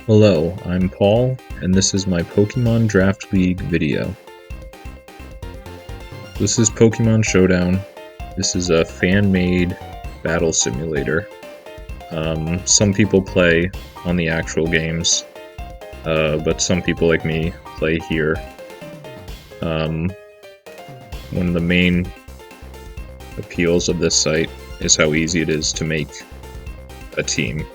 Hello, I'm Paul, and this is my Pokemon Draft League video. This is Pokemon Showdown. This is a fan-made battle simulator. Some people play on the actual games, but some people like me play here. One of the main appeals of this site is how easy it is to make a team.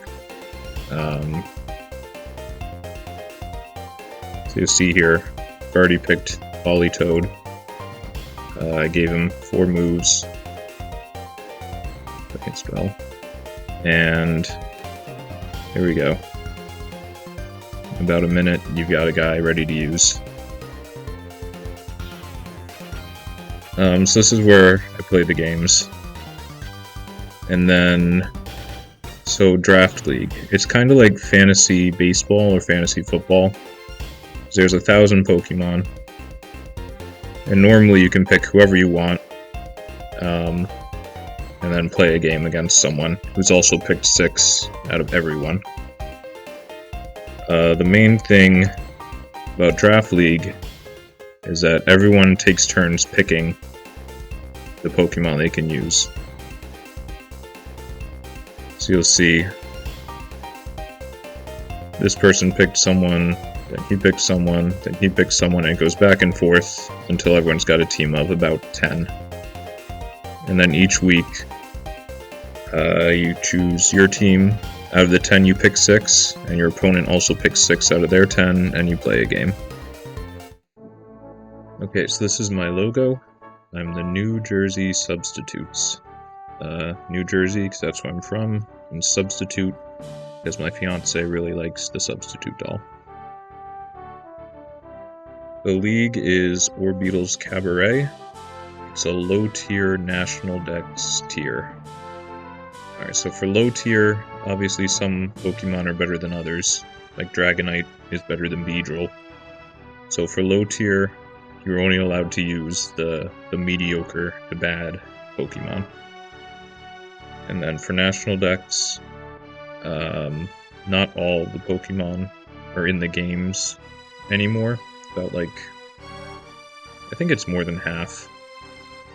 So you'll see here, I've already picked Politoed. I gave him 4 moves. Second spell. And here we go. In about a minute, you've got a guy ready to use. So this is where I play the games. And then, so Draft League. It's kind of like fantasy baseball or fantasy football. There's 1,000 Pokemon. And normally you can pick whoever you want. And then play a game against someone who's also picked 6 out of everyone. The main thing about Draft League is that everyone takes turns picking the Pokemon they can use. So you'll see this person picked someone, then he picked someone, then he picked someone, and it goes back and forth until everyone's got a team of about 10. And then each week, you choose your team. Out of the 10, you pick 6, and your opponent also picks 6 out of their 10, and you play a game. Okay, so this is my logo. I'm the New Jersey Substitutes. New Jersey, because that's where I'm from, and Substitute, because my fiance really likes the Substitute doll. The league is Orbeetle's Cabaret. It's a low-tier National Dex tier. Alright, so for low tier, obviously some Pokemon are better than others. Like Dragonite is better than Beedrill. So for low tier, you're only allowed to use the mediocre to bad Pokemon. And then for National Dex, not all the Pokemon are in the games anymore. About like, I think it's more than half,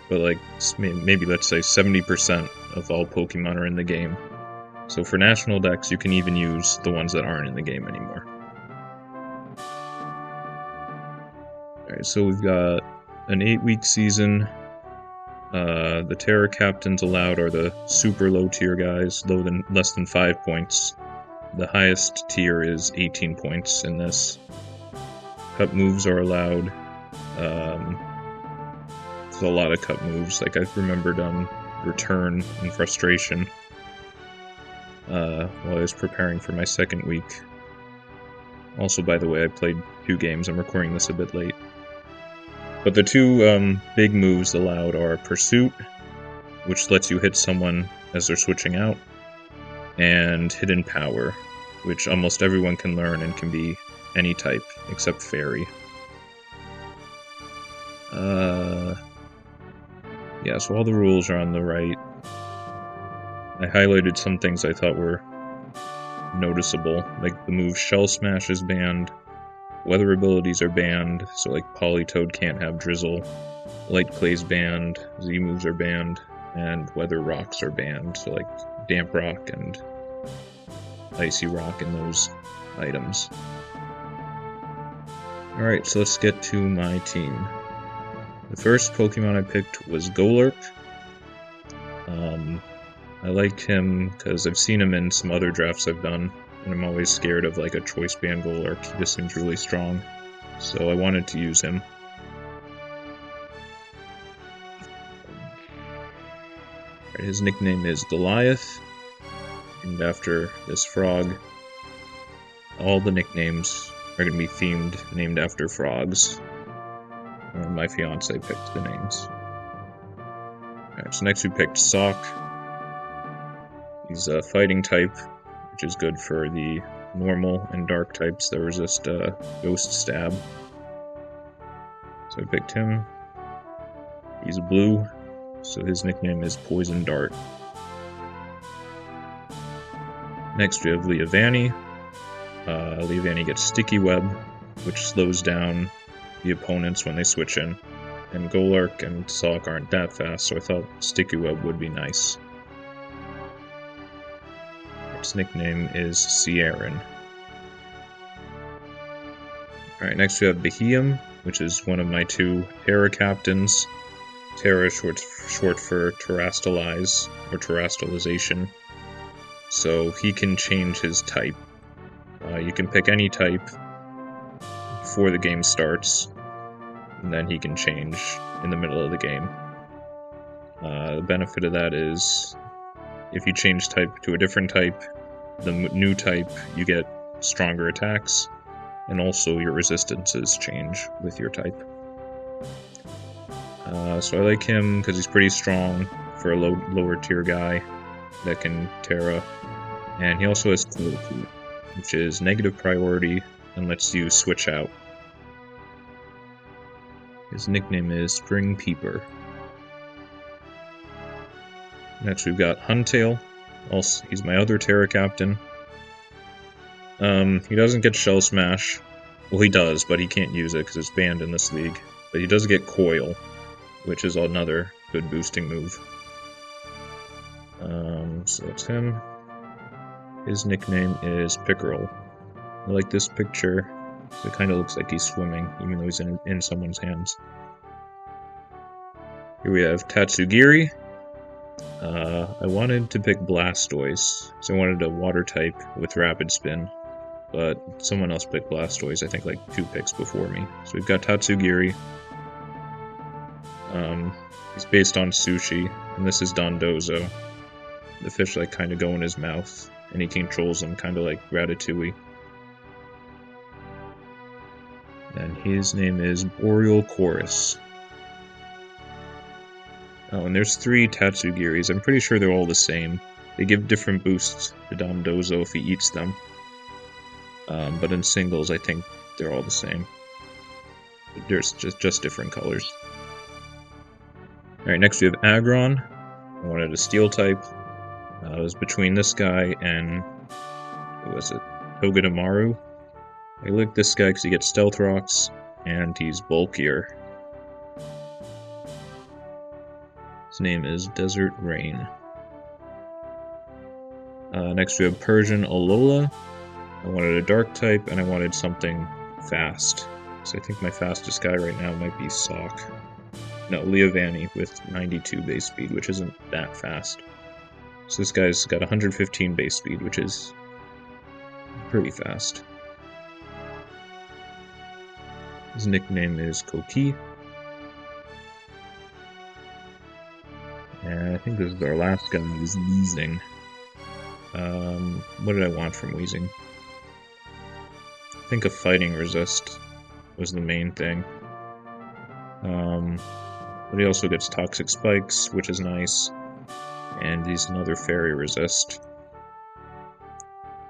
but like maybe let's say 70% of all Pokemon are in the game. So for National Dex, you can even use the ones that aren't in the game anymore. Alright, so we've got an 8-week season. The Terra Captains allowed are the super low tier guys, less than 5 points. The highest tier is 18 points in this. Cut moves are allowed. There's a lot of cut moves. Like I remembered Return and Frustration while I was preparing for my second week. Also, by the way, I played 2 games. I'm recording this a bit late. But the 2 big moves allowed are Pursuit, which lets you hit someone as they're switching out, and Hidden Power, which almost everyone can learn and can be any type except Fairy. Yeah, so all the rules are on the right. I highlighted some things I thought were noticeable, like the move Shell Smash is banned, weather abilities are banned, so like Politoed can't have Drizzle, Light Clay's banned, Z moves are banned, and Weather Rocks are banned, so like Damp Rock and Icy Rock and those items. Alright, so let's get to my team. The first Pokemon I picked was Golurk. I like him because I've seen him in some other drafts I've done, and I'm always scared of like a choice band Golurk. He just seems really strong, so I wanted to use him. His nickname is Goliath, named after this frog. All the nicknames are going to be named after frogs. My fiance picked the names. Alright, so next we picked Sock. He's a fighting type, which is good for the normal and dark types that resist Ghost Stab. So I picked him. He's blue, so his nickname is Poison Dart. Next we have Leavanny. Leavanny gets Sticky Web, which slows down the opponents when they switch in. And Golark and Salk aren't that fast, so I thought Sticky Web would be nice. Its nickname is Sierran. Alright, next we have Beheeyem, which is one of my 2 Terra captains. Terra short for Terastalize, or Terastalization. So he can change his type. You can pick any type before the game starts, and then he can change in the middle of the game. The benefit of that is, if you change type to a different type, the new type, you get stronger attacks, and also your resistances change with your type. So I like him because he's pretty strong for a lower tier guy that can Terra, and he also has Cloak, which is negative priority and lets you switch out. His nickname is Spring Peeper. Next we've got Huntail. Also, he's my other Terra captain. He doesn't get Shell Smash. Well, he does, but he can't use it because it's banned in this league. But he does get Coil, which is another good boosting move. So that's him. His nickname is Pickerel. I like this picture. It kind of looks like he's swimming, even though he's in someone's hands. Here we have Tatsugiri. I wanted to pick Blastoise, so I wanted a water type with Rapid Spin, but someone else picked Blastoise, I think like 2 picks before me. So we've got Tatsugiri. He's based on sushi, and this is Dondozo. The fish like kind of go in his mouth, and he controls them kind of like Ratatouille. And his name is Boreal Chorus. Oh, and there's 3 Tatsugiris. I'm pretty sure they're all the same. They give different boosts to Dondozo if he eats them. But in singles, I think they're all the same. There's just different colors. Alright, next we have Aggron. I wanted a Steel type. It was between this guy and... what was it? Togedemaru. I like this guy because he gets Stealth Rocks, and he's bulkier. His name is Desert Rain. Next we have Persian Alola. I wanted a Dark type, and I wanted something fast. So I think my fastest guy right now might be Sock. No, Leavanny with 92 base speed, which isn't that fast. So this guy's got 115 base speed, which is pretty fast. His nickname is Koki. And I think this is our last guy, is Weezing. What did I want from Weezing? I think a Fighting Resist was the main thing. But he also gets Toxic Spikes, which is nice. And he's another Fairy Resist.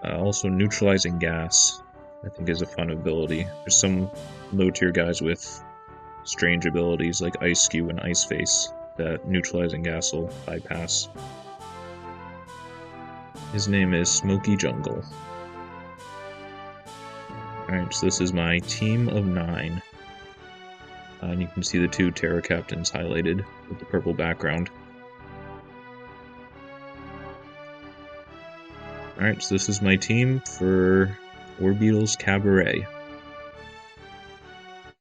Also, Neutralizing Gas, I think, is a fun ability. There's some low-tier guys with strange abilities like Ice Cube and Ice Face that Neutralizing Gas will bypass. His name is Smoky Jungle. Alright, so this is my team of 9. And you can see the 2 Terra Captains highlighted with the purple background. Alright, so this is my team for Orbeetle's Cabaret.